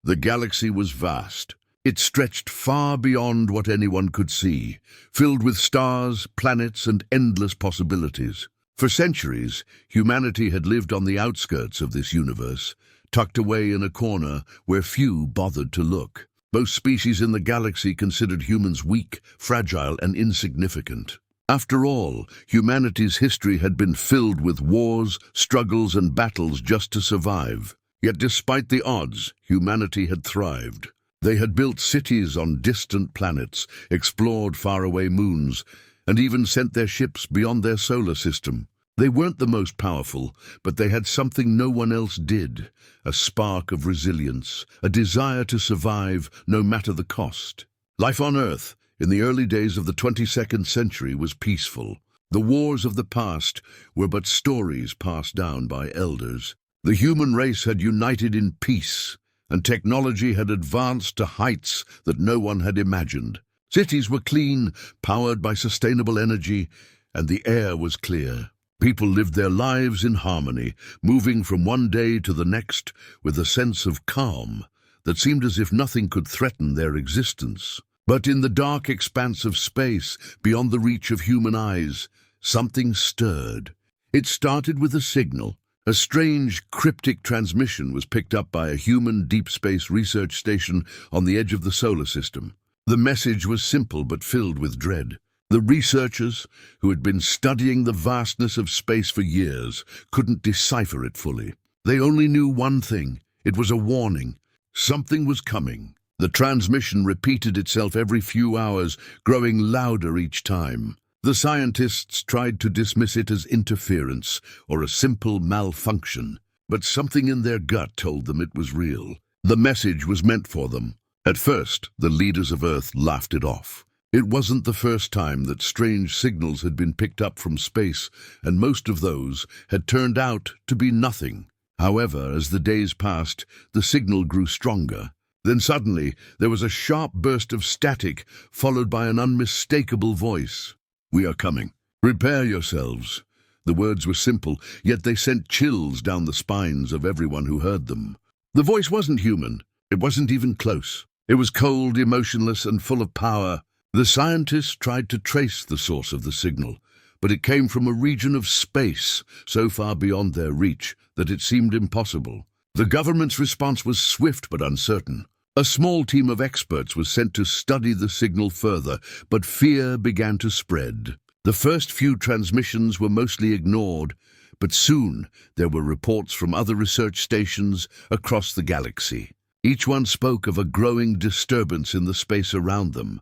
The galaxy was vast. It stretched far beyond what anyone could see, filled with stars, planets, and endless possibilities. For centuries, humanity had lived on the outskirts of this universe, tucked away in a corner where few bothered to look. Most species in the galaxy considered humans weak, fragile, and insignificant. After all, humanity's history had been filled with wars, struggles, and battles just to survive. Yet despite the odds, humanity had thrived. They had built cities on distant planets, explored faraway moons, and even sent their ships beyond their solar system. They weren't the most powerful, but they had something no one else did: a spark of resilience, a desire to survive no matter the cost. Life on Earth, in the early days of the 22nd century, was peaceful. The wars of the past were but stories passed down by elders. The human race had united in peace, and technology had advanced to heights that no one had imagined. Cities were clean, powered by sustainable energy, and the air was clear. People lived their lives in harmony, moving from one day to the next with a sense of calm that seemed as if nothing could threaten their existence. But in the dark expanse of space, beyond the reach of human eyes, something stirred. It started with a signal. A strange, cryptic transmission was picked up by a human deep space research station on the edge of the solar system. The message was simple but filled with dread. The researchers, who had been studying the vastness of space for years, couldn't decipher it fully. They only knew one thing: it was a warning. Something was coming. The transmission repeated itself every few hours, growing louder each time. The scientists tried to dismiss it as interference or a simple malfunction, but something in their gut told them it was real. The message was meant for them. At first, the leaders of Earth laughed it off. It wasn't the first time that strange signals had been picked up from space, and most of those had turned out to be nothing. However, as the days passed, the signal grew stronger. Then suddenly, there was a sharp burst of static, followed by an unmistakable voice. "We are coming. Prepare yourselves." The words were simple, yet they sent chills down the spines of everyone who heard them. The voice wasn't human. It wasn't even close. It was cold, emotionless, and full of power. The scientists tried to trace the source of the signal, but it came from a region of space so far beyond their reach that it seemed impossible. The government's response was swift but uncertain. A small team of experts was sent to study the signal further, but fear began to spread. The first few transmissions were mostly ignored, but soon there were reports from other research stations across the galaxy. Each one spoke of a growing disturbance in the space around them,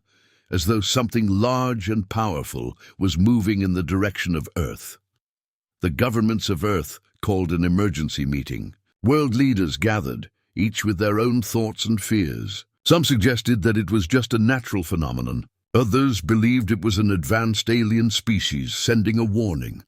as though something large and powerful was moving in the direction of Earth. The governments of Earth called an emergency meeting. World leaders gathered, each with their own thoughts and fears. Some suggested that it was just a natural phenomenon. Others believed it was an advanced alien species sending a warning.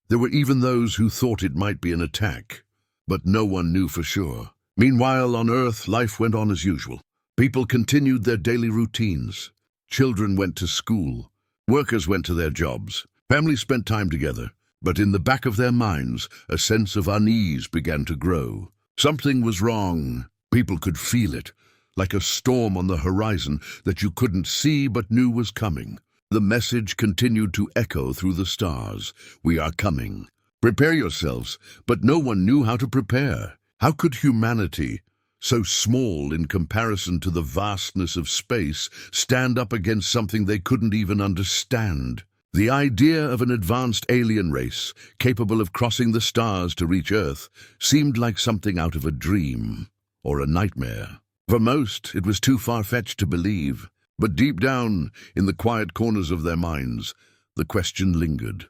There were even those who thought it might be an attack, but no one knew for sure. Meanwhile, on Earth, life went on as usual. People continued their daily routines. Children went to school. Workers went to their jobs. Families spent time together. But in the back of their minds, a sense of unease began to grow. Something was wrong. People could feel it, like a storm on the horizon that you couldn't see but knew was coming. The message continued to echo through the stars. "We are coming. Prepare yourselves." But no one knew how to prepare. How could humanity, so small in comparison to the vastness of space, stand up against something they couldn't even understand? The idea of an advanced alien race, capable of crossing the stars to reach Earth, seemed like something out of a dream or a nightmare. For most, it was too far-fetched to believe, but deep down, in the quiet corners of their minds, the question lingered.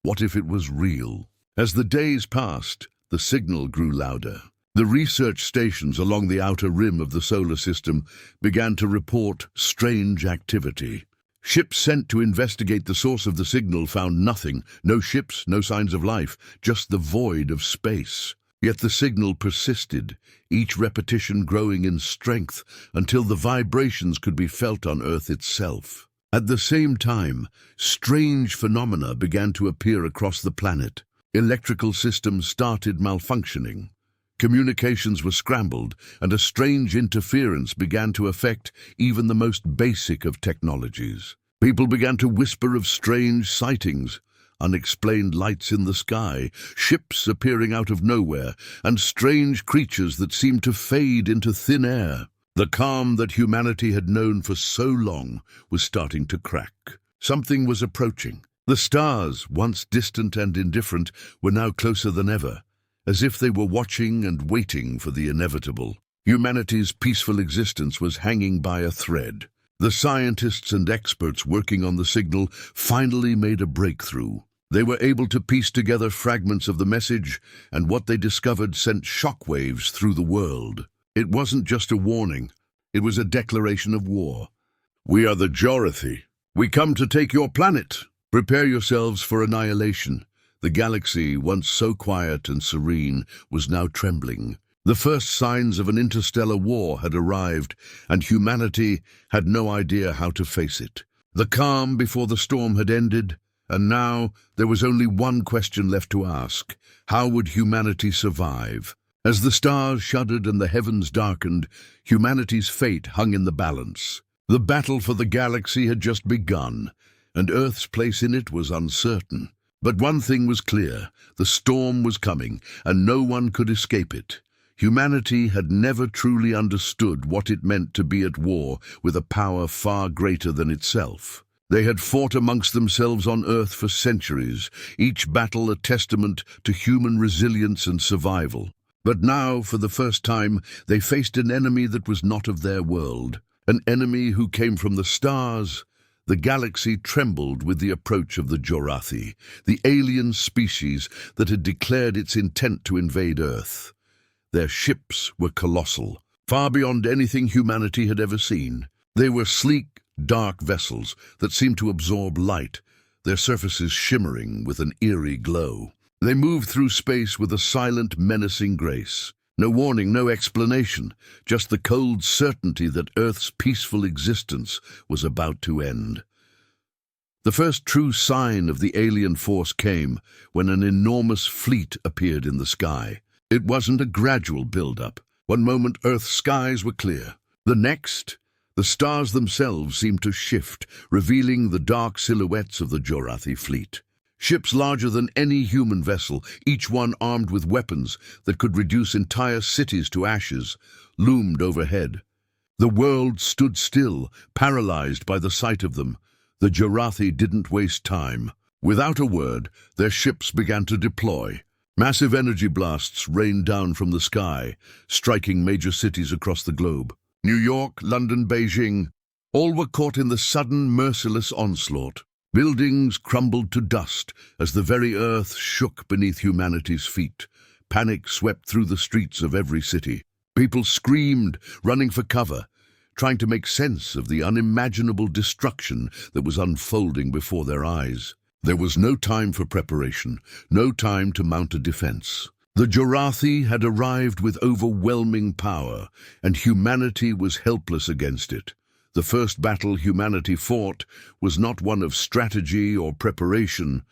What if it was real? As the days passed, the signal grew louder. The research stations along the outer rim of the solar system began to report strange activity. Ships sent to investigate the source of the signal found nothing. No ships, no signs of life, just the void of space. Yet the signal persisted, each repetition growing in strength until the vibrations could be felt on Earth itself. At the same time, strange phenomena began to appear across the planet. Electrical systems started malfunctioning. Communications were scrambled, and a strange interference began to affect even the most basic of technologies. People began to whisper of strange sightings, unexplained lights in the sky, ships appearing out of nowhere, and strange creatures that seemed to fade into thin air. The calm that humanity had known for so long was starting to crack. Something was approaching. The stars, once distant and indifferent, were now closer than ever, as if they were watching and waiting for the inevitable. Humanity's peaceful existence was hanging by a thread. The scientists and experts working on the signal finally made a breakthrough. They were able to piece together fragments of the message, and what they discovered sent shockwaves through the world. It wasn't just a warning, it was a declaration of war. "We are the Jorathi. We come to take your planet. Prepare yourselves for annihilation." The galaxy, once so quiet and serene, was now trembling. The first signs of an interstellar war had arrived, and humanity had no idea how to face it. The calm before the storm had ended, and now there was only one question left to ask: how would humanity survive? As the stars shuddered and the heavens darkened, humanity's fate hung in the balance. The battle for the galaxy had just begun, and Earth's place in it was uncertain. But one thing was clear: the storm was coming, and no one could escape it. Humanity had never truly understood what it meant to be at war with a power far greater than itself. They had fought amongst themselves on Earth for centuries, each battle a testament to human resilience and survival. But now, for the first time, they faced an enemy that was not of their world, an enemy who came from the stars. The galaxy trembled with the approach of the Jorathi, the alien species that had declared its intent to invade Earth. Their ships were colossal, far beyond anything humanity had ever seen. They were sleek, dark vessels that seemed to absorb light, their surfaces shimmering with an eerie glow. They moved through space with a silent, menacing grace. No warning, no explanation, just the cold certainty that Earth's peaceful existence was about to end. The first true sign of the alien force came when an enormous fleet appeared in the sky. It wasn't a gradual build-up. One moment Earth's skies were clear. The next, the stars themselves seemed to shift, revealing the dark silhouettes of the Jorathi fleet. Ships larger than any human vessel, each one armed with weapons that could reduce entire cities to ashes, loomed overhead. The world stood still, paralyzed by the sight of them. The Jorathi didn't waste time. Without a word, their ships began to deploy. Massive energy blasts rained down from the sky, striking major cities across the globe. New York, London, Beijing, all were caught in the sudden, merciless onslaught. Buildings crumbled to dust as the very earth shook beneath humanity's feet. Panic swept through the streets of every city. People screamed, running for cover, trying to make sense of the unimaginable destruction that was unfolding before their eyes. There was no time for preparation, no time to mount a defense. The Jorathi had arrived with overwhelming power, and humanity was helpless against it. The first battle humanity fought was not one of strategy or preparation,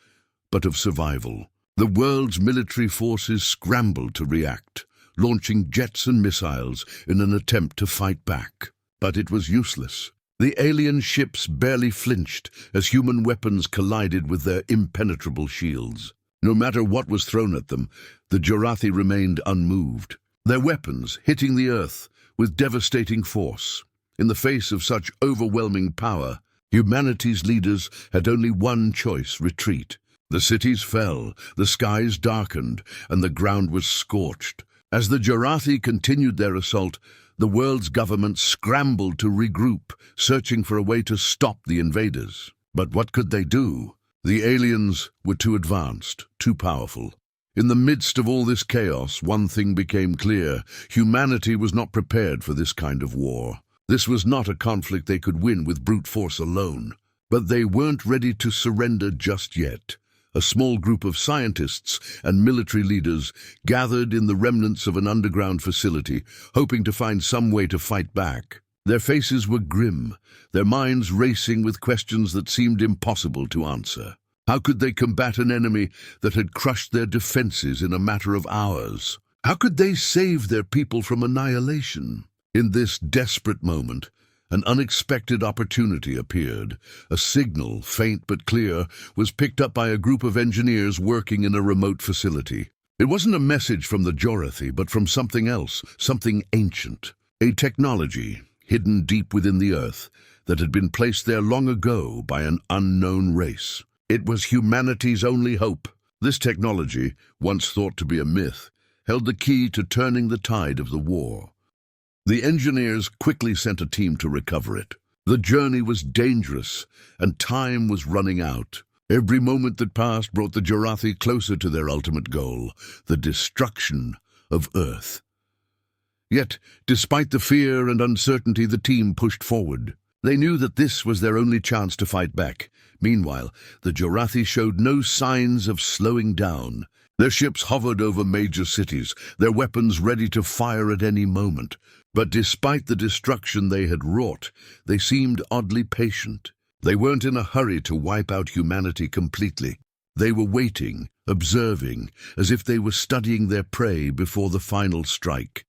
but of survival. The world's military forces scrambled to react, launching jets and missiles in an attempt to fight back. But it was useless. The alien ships barely flinched as human weapons collided with their impenetrable shields. No matter what was thrown at them, the Jorathi remained unmoved, their weapons hitting the earth with devastating force. In the face of such overwhelming power, humanity's leaders had only one choice: retreat. The cities fell, the skies darkened, and the ground was scorched. As the Jorathi continued their assault, the world's governments scrambled to regroup, searching for a way to stop the invaders. But what could they do? The aliens were too advanced, too powerful. In the midst of all this chaos, one thing became clear: humanity was not prepared for this kind of war. This was not a conflict they could win with brute force alone. But they weren't ready to surrender just yet. A small group of scientists and military leaders gathered in the remnants of an underground facility, hoping to find some way to fight back. Their faces were grim, their minds racing with questions that seemed impossible to answer. How could they combat an enemy that had crushed their defenses in a matter of hours? How could they save their people from annihilation? In this desperate moment, an unexpected opportunity appeared. A signal, faint but clear, was picked up by a group of engineers working in a remote facility. It wasn't a message from the Jorathi, but from something else, something ancient. A technology, hidden deep within the earth, that had been placed there long ago by an unknown race. It was humanity's only hope. This technology, once thought to be a myth, held the key to turning the tide of the war. The engineers quickly sent a team to recover it. The journey was dangerous, and time was running out. Every moment that passed brought the Jorathi closer to their ultimate goal, the destruction of Earth. Yet, despite the fear and uncertainty, the team pushed forward. They knew that this was their only chance to fight back. Meanwhile, the Jorathi showed no signs of slowing down. Their ships hovered over major cities, their weapons ready to fire at any moment. But despite the destruction they had wrought, they seemed oddly patient. They weren't in a hurry to wipe out humanity completely. They were waiting, observing, as if they were studying their prey before the final strike.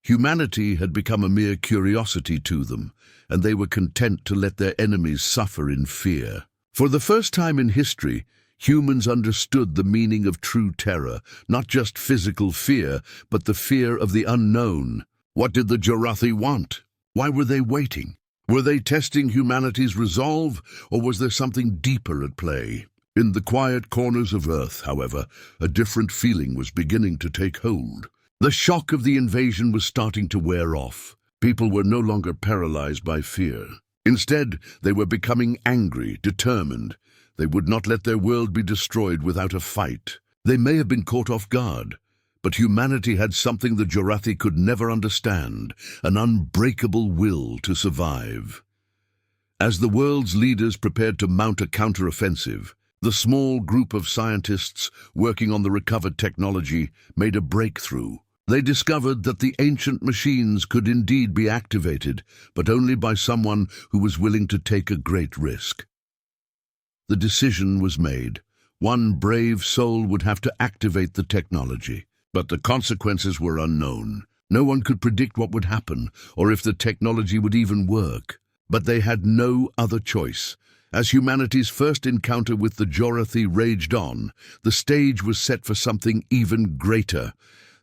Humanity had become a mere curiosity to them, and they were content to let their enemies suffer in fear. For the first time in history, humans understood the meaning of true terror, not just physical fear, but the fear of the unknown. What did the Jorathi want? Why were they waiting? Were they testing humanity's resolve, or was there something deeper at play? In the quiet corners of Earth, however, a different feeling was beginning to take hold. The shock of the invasion was starting to wear off. People were no longer paralyzed by fear. Instead, they were becoming angry, determined. They would not let their world be destroyed without a fight. They may have been caught off guard, but humanity had something the Jorathi could never understand, an unbreakable will to survive. As the world's leaders prepared to mount a counter-offensive, the small group of scientists working on the recovered technology made a breakthrough. They discovered that the ancient machines could indeed be activated, but only by someone who was willing to take a great risk. The decision was made. One brave soul would have to activate the technology. But the consequences were unknown. No one could predict what would happen, or if the technology would even work. But they had no other choice. As humanity's first encounter with the Jorathi raged on, the stage was set for something even greater,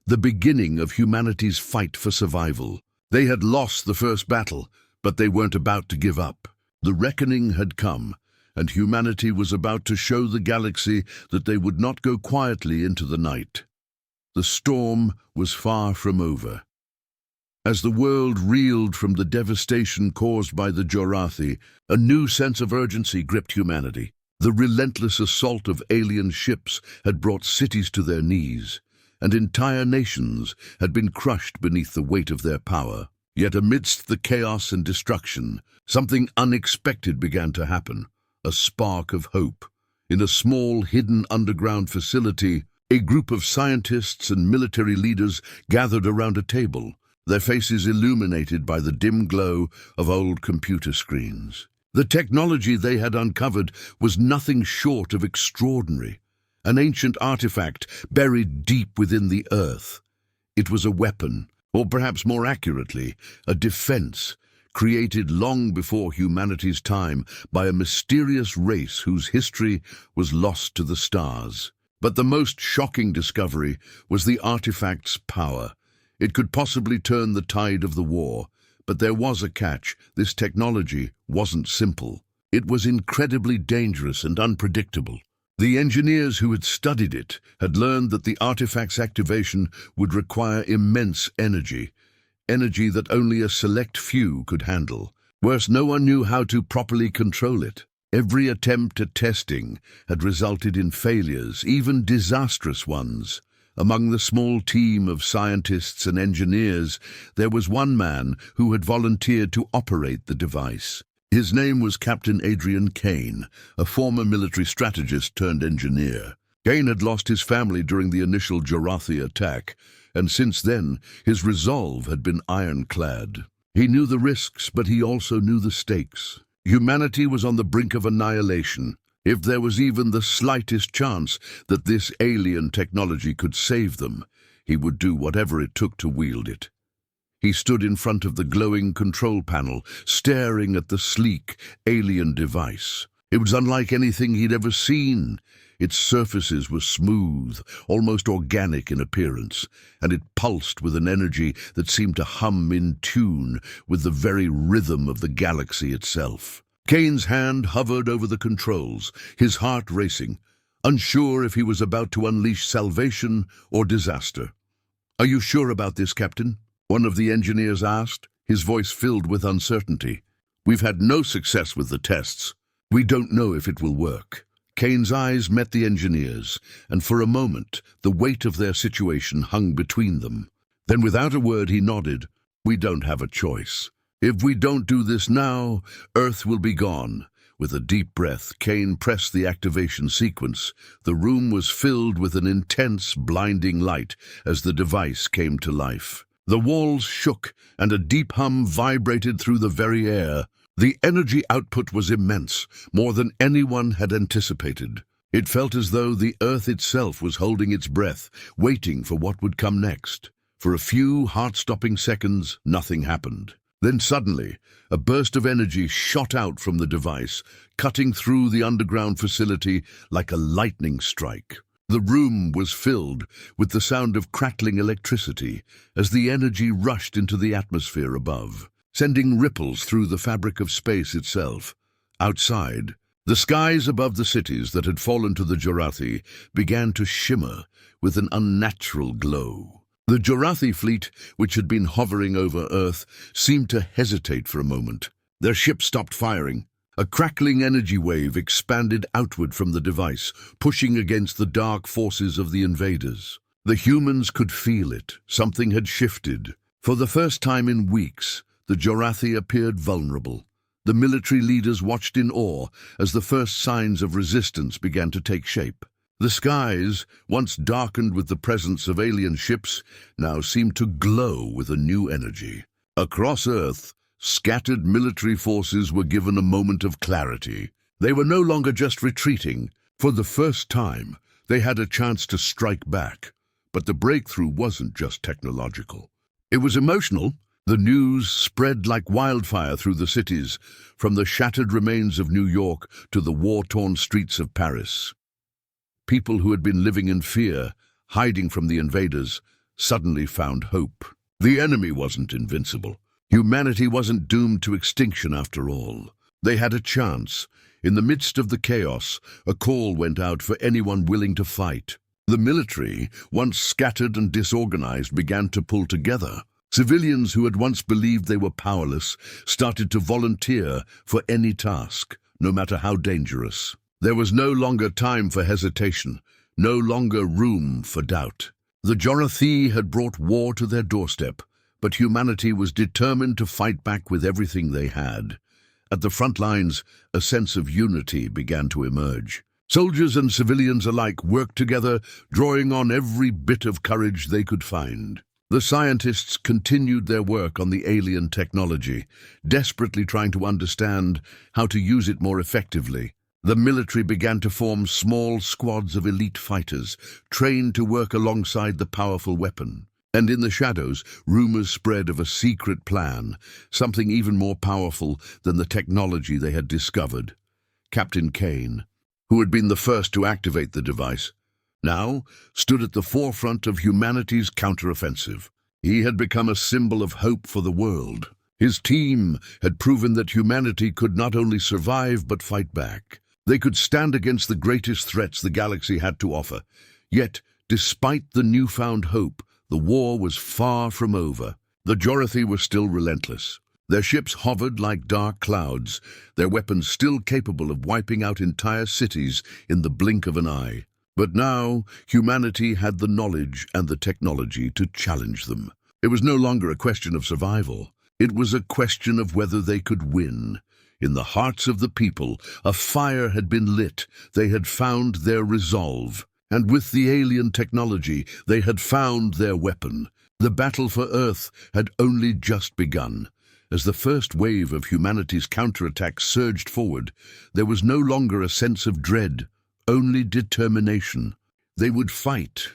the beginning of humanity's fight for survival. They had lost the first battle, but they weren't about to give up. The reckoning had come, and humanity was about to show the galaxy that they would not go quietly into the night. The storm was far from over. As the world reeled from the devastation caused by the Jorathi, a new sense of urgency gripped humanity. The relentless assault of alien ships had brought cities to their knees, and entire nations had been crushed beneath the weight of their power. Yet amidst the chaos and destruction, something unexpected began to happen, a spark of hope. In a small, hidden underground facility, a group of scientists and military leaders gathered around a table, their faces illuminated by the dim glow of old computer screens. The technology they had uncovered was nothing short of extraordinary, an ancient artifact buried deep within the earth. It was a weapon, or perhaps more accurately, a defense, created long before humanity's time by a mysterious race whose history was lost to the stars. But the most shocking discovery was the artifact's power. It could possibly turn the tide of the war, but there was a catch. This technology wasn't simple. It was incredibly dangerous and unpredictable. The engineers who had studied it had learned that the artifact's activation would require immense energy that only a select few could handle. Worse, no one knew how to properly control it. Every attempt at testing had resulted in failures, even disastrous ones. Among the small team of scientists and engineers, there was one man who had volunteered to operate the device. His name was Captain Adrian Kane, a former military strategist turned engineer. Kane had lost his family during the initial Jorathi attack, and since then his resolve had been ironclad. He knew the risks, but he also knew the stakes. Humanity was on the brink of annihilation. If there was even the slightest chance that this alien technology could save them, He would do whatever it took to wield it. He stood in front of the glowing control panel, staring at the sleek, alien device. It was unlike anything he'd ever seen. Its surfaces were smooth, almost organic in appearance, and it pulsed with an energy that seemed to hum in tune with the very rhythm of the galaxy itself. Kane's hand hovered over the controls, his heart racing, unsure if he was about to unleash salvation or disaster. "Are you sure about this, Captain?" one of the engineers asked, his voice filled with uncertainty. "We've had no success with the tests. We don't know if it will work." Kane's eyes met the engineers, and for a moment the weight of their situation hung between them. Then without a word he nodded. "We don't have a choice. If we don't do this now, Earth will be gone." With a deep breath, Kane pressed the activation sequence. The room was filled with an intense, blinding light as the device came to life. The walls shook, and a deep hum vibrated through the very air. The energy output was immense, more than anyone had anticipated. It felt as though the Earth itself was holding its breath, waiting for what would come next. For a few heart-stopping seconds, nothing happened. Then suddenly, a burst of energy shot out from the device, cutting through the underground facility like a lightning strike. The room was filled with the sound of crackling electricity as the energy rushed into the atmosphere above, sending ripples through the fabric of space itself. Outside, the skies above the cities that had fallen to the Jorathi began to shimmer with an unnatural glow. The Jorathi fleet, which had been hovering over Earth, seemed to hesitate for a moment. Their ship stopped firing. A crackling energy wave expanded outward from the device, pushing against the dark forces of the invaders. The humans could feel it. Something had shifted. For the first time in weeks, the Jorathi appeared vulnerable. The military leaders watched in awe as the first signs of resistance began to take shape. The skies, once darkened with the presence of alien ships, now seemed to glow with a new energy. Across Earth, scattered military forces were given a moment of clarity. They were no longer just retreating. For the first time, they had a chance to strike back. But the breakthrough wasn't just technological. It was emotional. The news spread like wildfire through the cities, from the shattered remains of New York to the war-torn streets of Paris. People who had been living in fear, hiding from the invaders, suddenly found hope. The enemy wasn't invincible. Humanity wasn't doomed to extinction after all. They had a chance. In the midst of the chaos, a call went out for anyone willing to fight. The military, once scattered and disorganized, began to pull together. Civilians who had once believed they were powerless started to volunteer for any task, no matter how dangerous. There was no longer time for hesitation, no longer room for doubt. The Jorathi had brought war to their doorstep, but humanity was determined to fight back with everything they had. At the front lines, a sense of unity began to emerge. Soldiers and civilians alike worked together, drawing on every bit of courage they could find. The scientists continued their work on the alien technology, desperately trying to understand how to use it more effectively. The military began to form small squads of elite fighters, trained to work alongside the powerful weapon. And in the shadows, rumors spread of a secret plan, something even more powerful than the technology they had discovered. Captain Kane, who had been the first to activate the device, now stood at the forefront of humanity's counteroffensive. He had become a symbol of hope for the world. His team had proven that humanity could not only survive but fight back. They could stand against the greatest threats the galaxy had to offer. Yet, despite the newfound hope, the war was far from over. The Jorathi were still relentless. Their ships hovered like dark clouds, their weapons still capable of wiping out entire cities in the blink of an eye. But now, humanity had the knowledge and the technology to challenge them. It was no longer a question of survival. It was a question of whether they could win. In the hearts of the people, a fire had been lit. They had found their resolve. And with the alien technology, they had found their weapon. The battle for Earth had only just begun. As the first wave of humanity's counterattack surged forward, there was no longer a sense of dread, only determination. They would fight.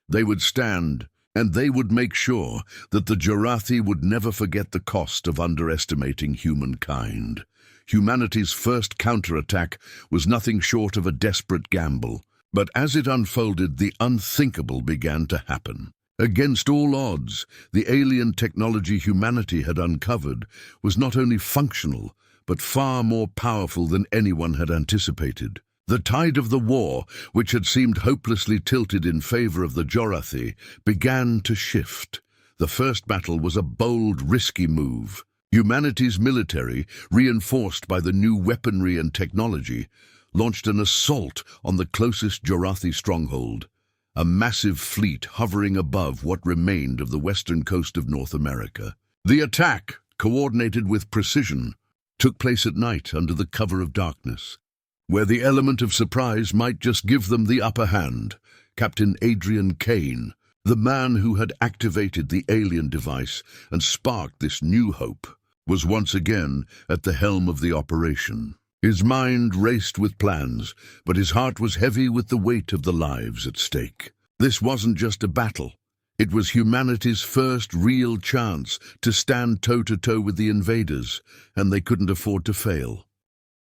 They would stand. And they would make sure that the Jorathi would never forget the cost of underestimating humankind. Humanity's first counterattack was nothing short of a desperate gamble. But as it unfolded, the unthinkable began to happen. Against all odds, the alien technology humanity had uncovered was not only functional, but far more powerful than anyone had anticipated. The tide of the war, which had seemed hopelessly tilted in favor of the Jorathi, began to shift. The first battle was a bold, risky move. Humanity's military, reinforced by the new weaponry and technology, launched an assault on the closest Jorathi stronghold, a massive fleet hovering above what remained of the western coast of North America. The attack, coordinated with precision, took place at night under the cover of darkness, where the element of surprise might just give them the upper hand. Captain Adrian Kane, the man who had activated the alien device and sparked this new hope, was once again at the helm of the operation. His mind raced with plans, but his heart was heavy with the weight of the lives at stake. This wasn't just a battle. It was humanity's first real chance to stand toe-to-toe with the invaders, and they couldn't afford to fail.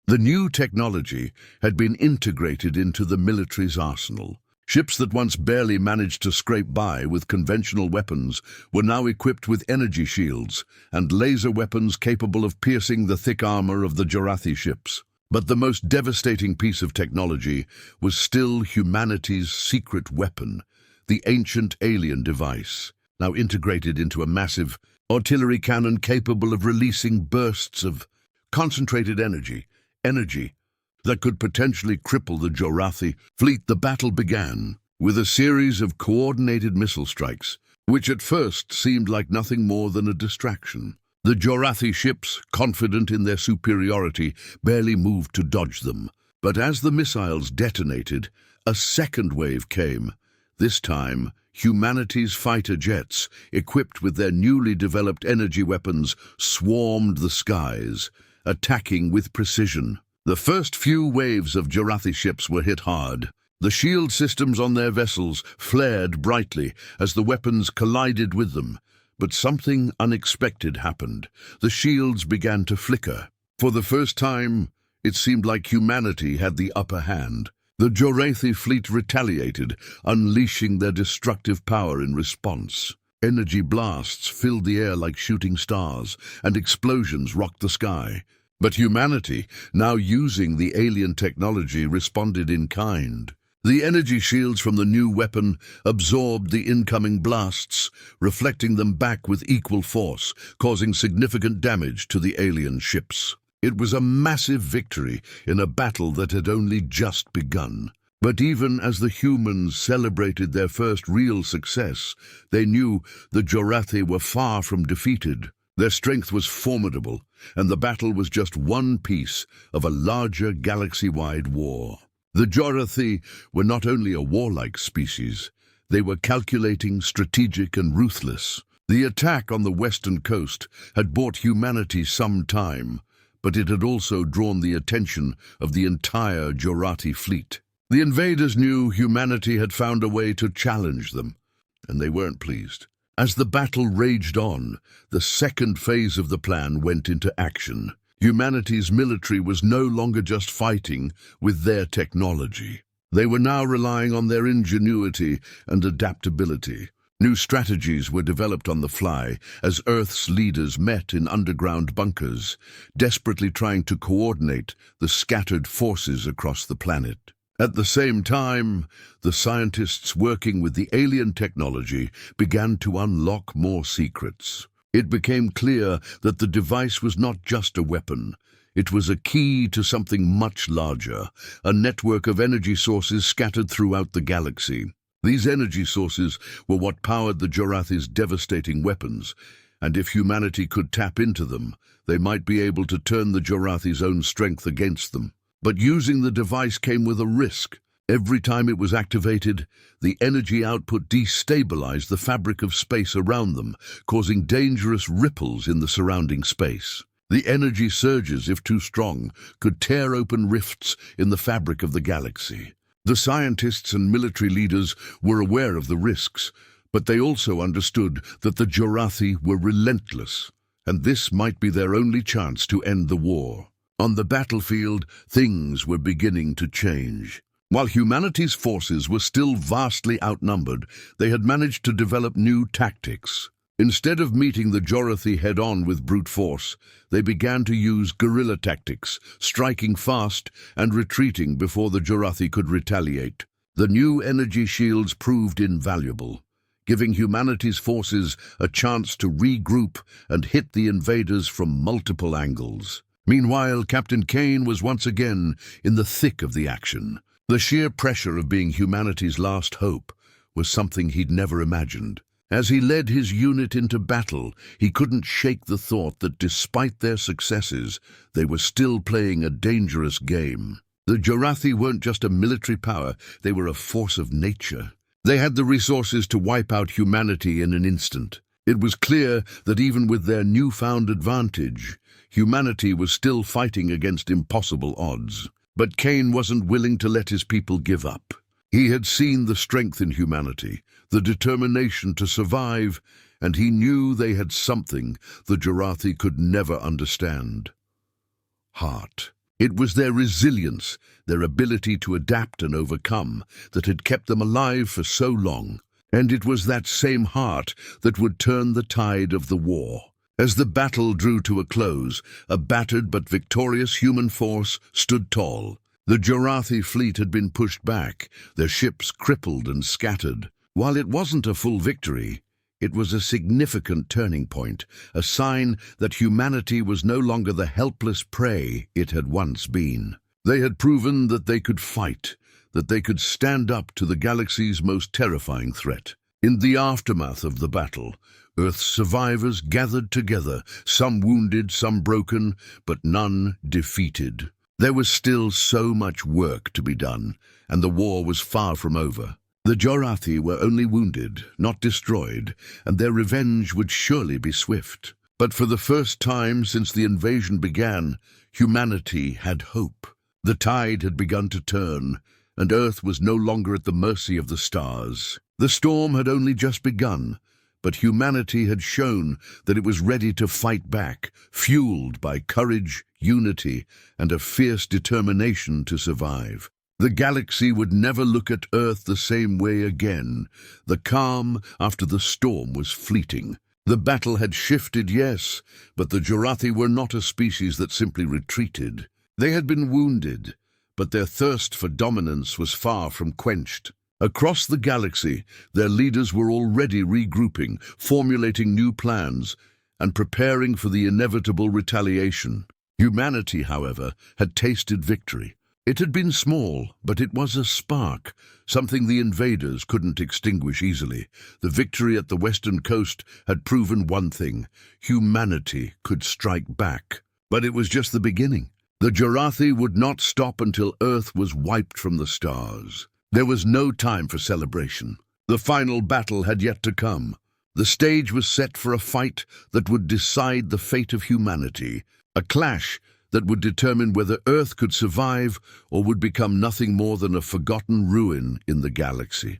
The new technology had been integrated into the military's arsenal. Ships that once barely managed to scrape by with conventional weapons were now equipped with energy shields and laser weapons capable of piercing the thick armor of the Jorathi ships. But the most devastating piece of technology was still humanity's secret weapon, the ancient alien device, now integrated into a massive artillery cannon capable of releasing bursts of concentrated energy that could potentially cripple the Jorathi fleet. The battle began with a series of coordinated missile strikes, which at first seemed like nothing more than a distraction. The Jorathi ships, confident in their superiority, barely moved to dodge them. But as the missiles detonated, a second wave came. This time, humanity's fighter jets, equipped with their newly developed energy weapons, swarmed the skies, attacking with precision. The first few waves of Jorathi ships were hit hard. The shield systems on their vessels flared brightly as the weapons collided with them. But something unexpected happened. The shields began to flicker. For the first time, it seemed like humanity had the upper hand. The Jorathi fleet retaliated, unleashing their destructive power in response. Energy blasts filled the air like shooting stars, and explosions rocked the sky. But humanity, now using the alien technology, responded in kind. The energy shields from the new weapon absorbed the incoming blasts, reflecting them back with equal force, causing significant damage to the alien ships. It was a massive victory in a battle that had only just begun. But even as the humans celebrated their first real success, they knew the Jorathi were far from defeated. Their strength was formidable, and the battle was just one piece of a larger galaxy-wide war. The Jorathi were not only a warlike species, they were calculating, strategic, and ruthless. The attack on the western coast had bought humanity some time, but it had also drawn the attention of the entire Jorathi fleet. The invaders knew humanity had found a way to challenge them, and they weren't pleased. As the battle raged on, the second phase of the plan went into action. Humanity's military was no longer just fighting with their technology. They were now relying on their ingenuity and adaptability. New strategies were developed on the fly as Earth's leaders met in underground bunkers, desperately trying to coordinate the scattered forces across the planet. At the same time, the scientists working with the alien technology began to unlock more secrets. It became clear that the device was not just a weapon. It was a key to something much larger, a network of energy sources scattered throughout the galaxy. These energy sources were what powered the Jorathi's devastating weapons, and if humanity could tap into them, they might be able to turn the Jorathi's own strength against them. But using the device came with a risk. Every time it was activated, the energy output destabilized the fabric of space around them, causing dangerous ripples in the surrounding space. The energy surges, if too strong, could tear open rifts in the fabric of the galaxy. The scientists and military leaders were aware of the risks, But they also understood that the Jorathi were relentless, and this might be their only chance to end the war. On the battlefield, things were beginning to change. While humanity's forces were still vastly outnumbered, they had managed to develop new tactics. Instead of meeting the Jorathi head-on with brute force, they began to use guerrilla tactics, striking fast and retreating before the Jorathi could retaliate. The new energy shields proved invaluable, giving humanity's forces a chance to regroup and hit the invaders from multiple angles. Meanwhile, Captain Kane was once again in the thick of the action. The sheer pressure of being humanity's last hope was something he'd never imagined. As he led his unit into battle, he couldn't shake the thought that despite their successes, they were still playing a dangerous game. The Jorathi weren't just a military power, they were a force of nature. They had the resources to wipe out humanity in an instant. It was clear that even with their newfound advantage, humanity was still fighting against impossible odds. But Kane wasn't willing to let his people give up. He had seen the strength in humanity, the determination to survive, and he knew they had something the Jorathi could never understand. Heart. It was their resilience, their ability to adapt and overcome, that had kept them alive for so long. And it was that same heart that would turn the tide of the war. As the battle drew to a close, a battered but victorious human force stood tall. The Jorathi fleet had been pushed back, their ships crippled and scattered. While it wasn't a full victory, it was a significant turning point, a sign that humanity was no longer the helpless prey it had once been. They had proven that they could fight, that they could stand up to the galaxy's most terrifying threat. In the aftermath of the battle, Earth's survivors gathered together, some wounded, some broken, but none defeated. There was still so much work to be done, and the war was far from over. The Jorathi were only wounded, not destroyed, and their revenge would surely be swift. But for the first time since the invasion began, humanity had hope. The tide had begun to turn, and Earth was no longer at the mercy of the stars. The storm had only just begun, but humanity had shown that it was ready to fight back, fueled by courage, unity, and a fierce determination to survive. The galaxy would never look at Earth the same way again. The calm after the storm was fleeting. The battle had shifted, yes, but the Jorathi were not a species that simply retreated. They had been wounded, but their thirst for dominance was far from quenched. Across the galaxy, their leaders were already regrouping, formulating new plans, and preparing for the inevitable retaliation. Humanity, however, had tasted victory. It had been small, but it was a spark, something the invaders couldn't extinguish easily. The victory at the western coast had proven one thing: humanity could strike back. But it was just the beginning. The Jorathi would not stop until Earth was wiped from the stars. There was no time for celebration. The final battle had yet to come. The stage was set for a fight that would decide the fate of humanity, a clash that would determine whether Earth could survive or would become nothing more than a forgotten ruin in the galaxy.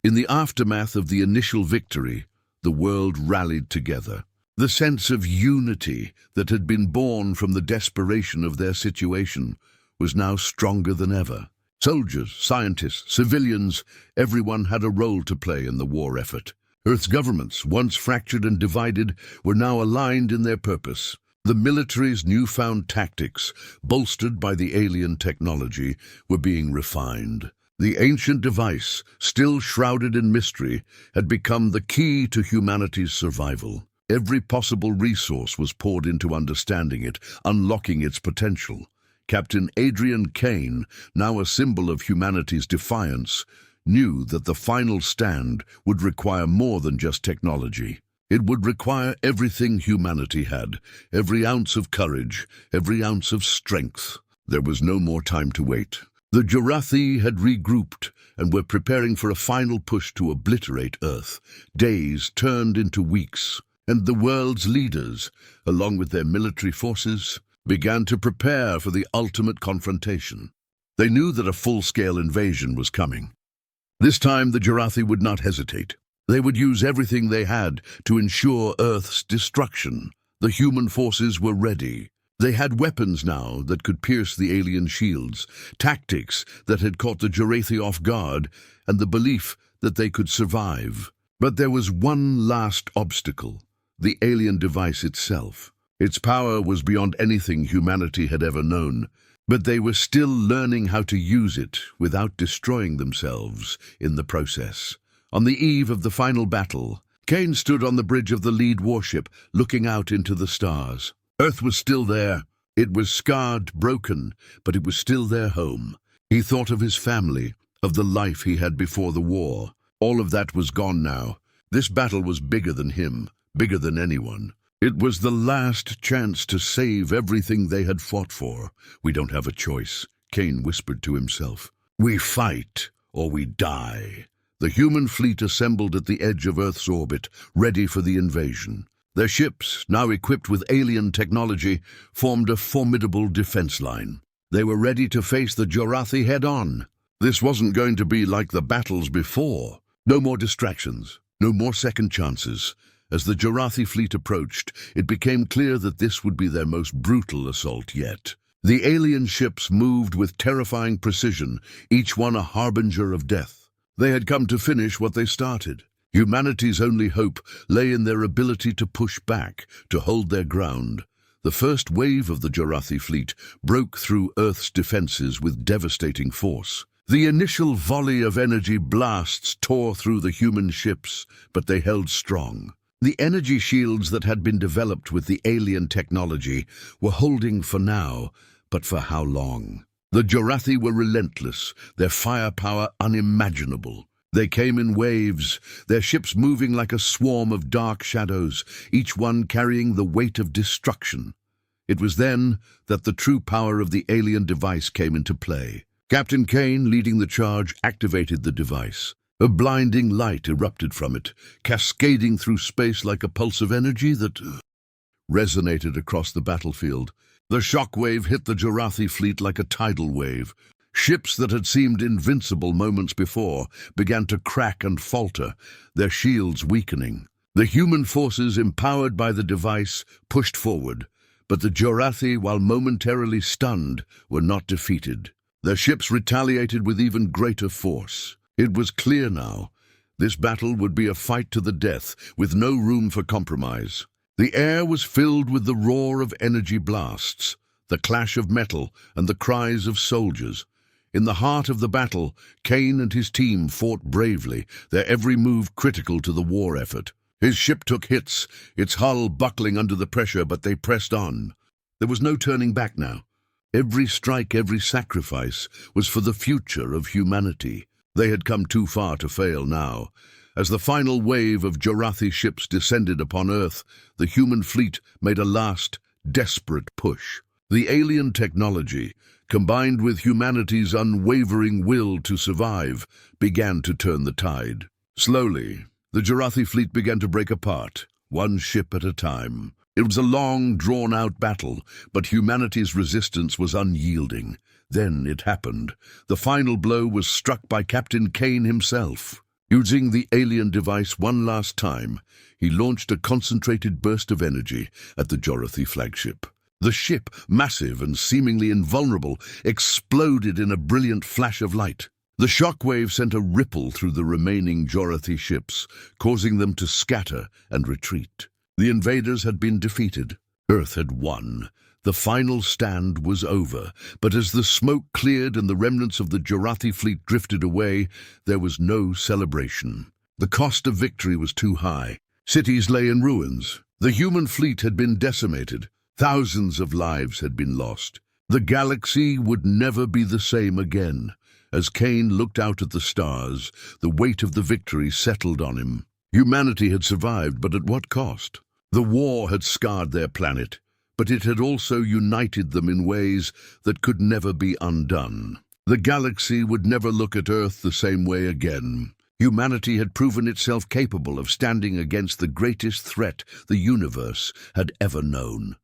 In the aftermath of the initial victory, the world rallied together. The sense of unity that had been born from the desperation of their situation was now stronger than ever. Soldiers, scientists, civilians, everyone had a role to play in the war effort. Earth's governments, once fractured and divided, were now aligned in their purpose. The military's newfound tactics, bolstered by the alien technology, were being refined. The ancient device, still shrouded in mystery, had become the key to humanity's survival. Every possible resource was poured into understanding it, unlocking its potential. Captain Adrian Kane, now a symbol of humanity's defiance, knew that the final stand would require more than just technology. It would require everything humanity had, every ounce of courage, every ounce of strength. There was no more time to wait. The Jorathi had regrouped and were preparing for a final push to obliterate Earth. Days turned into weeks, and the world's leaders, along with their military forces, began to prepare for the ultimate confrontation. They knew that a full-scale invasion was coming. This time the Jarathi would not hesitate. They would use everything they had to ensure Earth's destruction. The human forces were ready. They had weapons now that could pierce the alien shields, tactics that had caught the Jarathi off guard, and the belief that they could survive. But there was one last obstacle: the alien device itself. Its power was beyond anything humanity had ever known, but they were still learning how to use it without destroying themselves in the process. On the eve of the final battle, Kane stood on the bridge of the lead warship, looking out into the stars. Earth was still there. It was scarred, broken, but it was still their home. He thought of his family, of the life he had before the war. All of that was gone now. This battle was bigger than him, bigger than anyone. It was the last chance to save everything they had fought for. "We don't have a choice," Kane whispered to himself. "We fight, or we die." The human fleet assembled at the edge of Earth's orbit, ready for the invasion. Their ships, now equipped with alien technology, formed a formidable defense line. They were ready to face the Jarathi head-on. This wasn't going to be like the battles before. No more distractions, no more second chances. As the Jarathi fleet approached, it became clear that this would be their most brutal assault yet. The alien ships moved with terrifying precision, each one a harbinger of death. They had come to finish what they started. Humanity's only hope lay in their ability to push back, to hold their ground. The first wave of the Jarathi fleet broke through Earth's defenses with devastating force. The initial volley of energy blasts tore through the human ships, but they held strong. The energy shields that had been developed with the alien technology were holding for now, but for how long? The Jarathi were relentless, their firepower unimaginable. They came in waves, their ships moving like a swarm of dark shadows, each one carrying the weight of destruction. It was then that the true power of the alien device came into play. Captain Kane, leading the charge, activated the device. A blinding light erupted from it, cascading through space like a pulse of energy that resonated across the battlefield. The shockwave hit the Jarathi fleet like a tidal wave. Ships that had seemed invincible moments before began to crack and falter, their shields weakening. The human forces, empowered by the device, pushed forward, but the Jarathi, while momentarily stunned, were not defeated. Their ships retaliated with even greater force. It was clear now. This battle would be a fight to the death, with no room for compromise. The air was filled with the roar of energy blasts, the clash of metal, and the cries of soldiers. In the heart of the battle, Kane and his team fought bravely, their every move critical to the war effort. His ship took hits, its hull buckling under the pressure, but they pressed on. There was no turning back now. Every strike, every sacrifice was for the future of humanity. They had come too far to fail now. As the final wave of Jarathi ships descended upon Earth, the human fleet made a last, desperate push. The alien technology, combined with humanity's unwavering will to survive, began to turn the tide. Slowly, the Jarathi fleet began to break apart, one ship at a time. It was a long, drawn-out battle, but humanity's resistance was unyielding. Then it happened. The final blow was struck by Captain Kane himself. Using the alien device one last time, he launched a concentrated burst of energy at the Jarathi flagship. The ship, massive and seemingly invulnerable, exploded in a brilliant flash of light. The shockwave sent a ripple through the remaining Jarathi ships, causing them to scatter and retreat. The invaders had been defeated. Earth had won. The final stand was over, but as the smoke cleared and the remnants of the Jarathi fleet drifted away, there was no celebration. The cost of victory was too high. Cities lay in ruins. The human fleet had been decimated. Thousands of lives had been lost. The galaxy would never be the same again. As Kane looked out at the stars, the weight of the victory settled on him. Humanity had survived, but at what cost? The war had scarred their planet, but it had also united them in ways that could never be undone. The galaxy would never look at Earth the same way again. Humanity had proven itself capable of standing against the greatest threat the universe had ever known.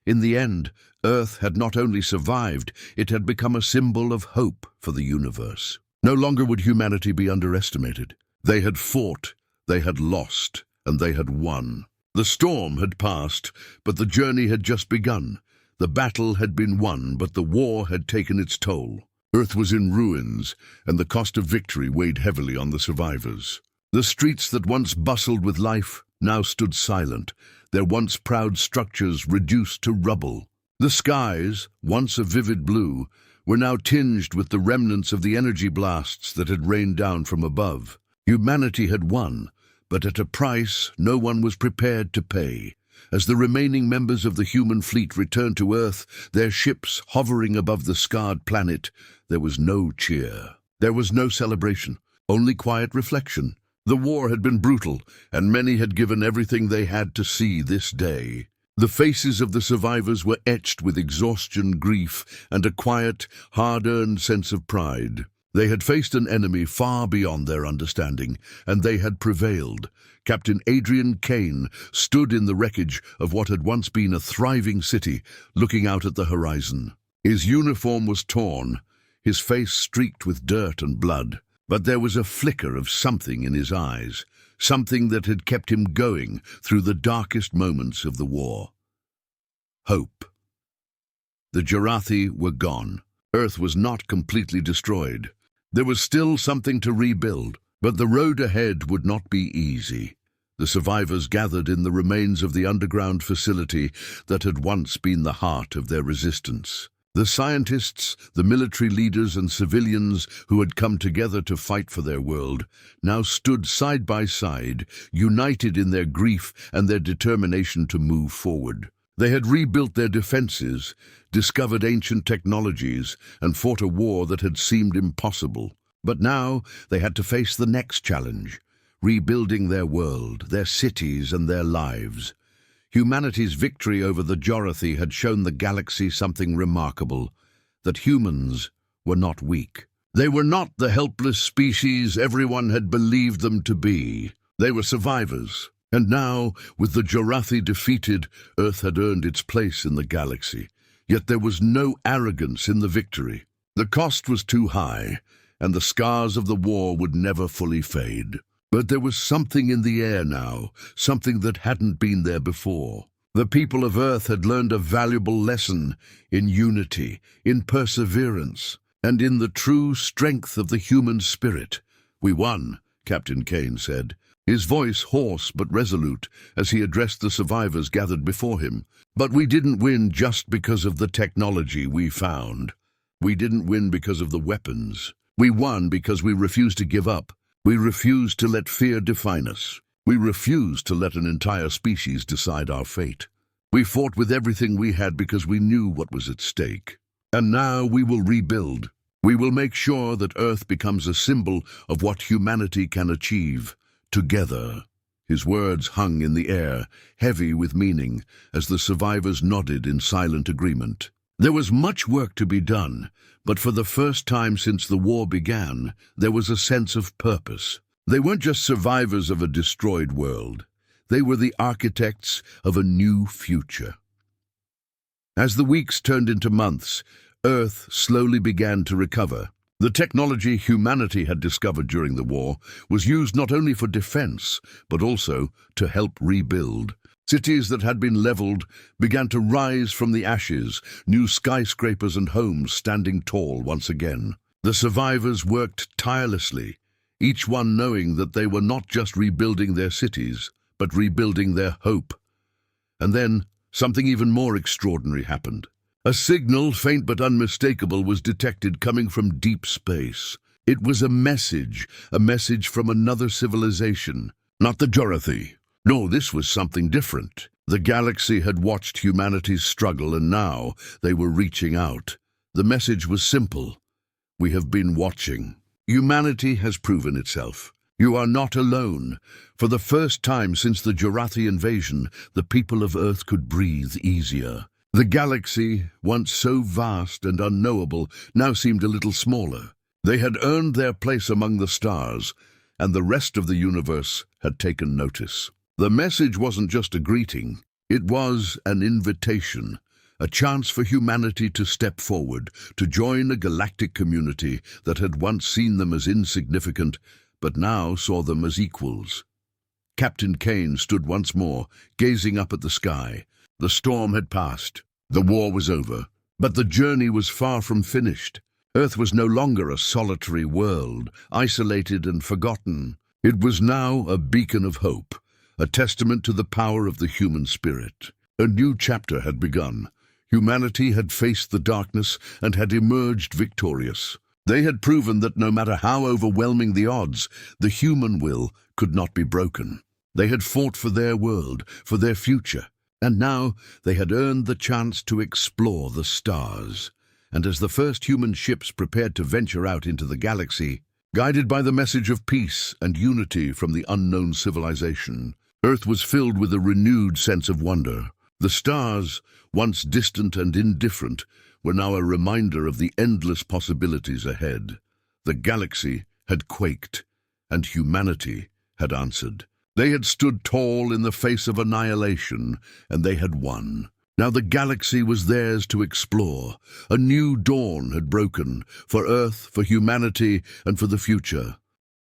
In the end, Earth had not only survived, it had become a symbol of hope for the universe. No longer would humanity be underestimated. They had fought, they had lost, and they had won. The storm had passed, but the journey had just begun. The battle had been won, but the war had taken its toll. Earth was in ruins, and the cost of victory weighed heavily on the survivors. The streets that once bustled with life now stood silent, their once proud structures reduced to rubble. The skies, once a vivid blue, were now tinged with the remnants of the energy blasts that had rained down from above. Humanity had won, but at a price no one was prepared to pay. As the remaining members of the human fleet returned to Earth, their ships hovering above the scarred planet, there was no cheer. There was no celebration, only quiet reflection. The war had been brutal, and many had given everything they had to see this day. The faces of the survivors were etched with exhaustion, grief, and a quiet, hard-earned sense of pride. They had faced an enemy far beyond their understanding, and they had prevailed. Captain Adrian Kane stood in the wreckage of what had once been a thriving city, looking out at the horizon. His uniform was torn, his face streaked with dirt and blood, but there was a flicker of something in his eyes, something that had kept him going through the darkest moments of the war. Hope. The Jarathi were gone. Earth was not completely destroyed. There was still something to rebuild, but the road ahead would not be easy. The survivors gathered in the remains of the underground facility that had once been the heart of their resistance. The scientists, the military leaders and civilians who had come together to fight for their world now stood side by side, united in their grief and their determination to move forward. They had rebuilt their defenses, discovered ancient technologies, and fought a war that had seemed impossible. But now they had to face the next challenge, rebuilding their world, their cities, and their lives. Humanity's victory over the Jarathi had shown the galaxy something remarkable, that humans were not weak. They were not the helpless species everyone had believed them to be. They were survivors. And now, with the Jarathi defeated, Earth had earned its place in the galaxy. Yet there was no arrogance in the victory. The cost was too high, and the scars of the war would never fully fade. But there was something in the air now, something that hadn't been there before. The people of Earth had learned a valuable lesson in unity, in perseverance, and in the true strength of the human spirit. "We won," Captain Kane said, his voice hoarse but resolute as he addressed the survivors gathered before him. "But we didn't win just because of the technology we found. We didn't win because of the weapons. We won because we refused to give up. We refused to let fear define us. We refused to let an entire species decide our fate. We fought with everything we had because we knew what was at stake. And now we will rebuild. We will make sure that Earth becomes a symbol of what humanity can achieve. Together." His words hung in the air, heavy with meaning, as the survivors nodded in silent agreement. There was much work to be done, but for the first time since the war began, there was a sense of purpose. They weren't just survivors of a destroyed world. They were the architects of a new future. As the weeks turned into months, Earth slowly began to recover. The technology humanity had discovered during the war was used not only for defense, but also to help rebuild. Cities that had been leveled began to rise from the ashes, new skyscrapers and homes standing tall once again. The survivors worked tirelessly, each one knowing that they were not just rebuilding their cities, but rebuilding their hope. And then something even more extraordinary happened. A signal, faint but unmistakable, was detected coming from deep space. It was a message from another civilization. Not the Jarathi. No, this was something different. The galaxy had watched humanity's struggle, and now they were reaching out. The message was simple. "We have been watching. Humanity has proven itself. You are not alone." For the first time since the Jarathi invasion, the people of Earth could breathe easier. The galaxy, once so vast and unknowable, now seemed a little smaller. They had earned their place among the stars, and the rest of the universe had taken notice. The message wasn't just a greeting, it was an invitation a chance for humanity to step forward, to join a galactic community that had once seen them as insignificant, but now saw them as equals. Captain Kane stood once more, gazing up at the sky. The storm had passed. The war was over. But the journey was far from finished. Earth was no longer a solitary world, isolated and forgotten. It was now a beacon of hope, a testament to the power of the human spirit. A new chapter had begun. Humanity had faced the darkness and had emerged victorious. They had proven that no matter how overwhelming the odds, the human will could not be broken. They had fought for their world, for their future, and now they had earned the chance to explore the stars. And as the first human ships prepared to venture out into the galaxy, guided by the message of peace and unity from the unknown civilization, Earth was filled with a renewed sense of wonder. The stars, once distant and indifferent, were now a reminder of the endless possibilities ahead. The galaxy had quaked, and humanity had answered. They had stood tall in the face of annihilation, and they had won. Now the galaxy was theirs to explore. A new dawn had broken, for Earth, for humanity, and for the future.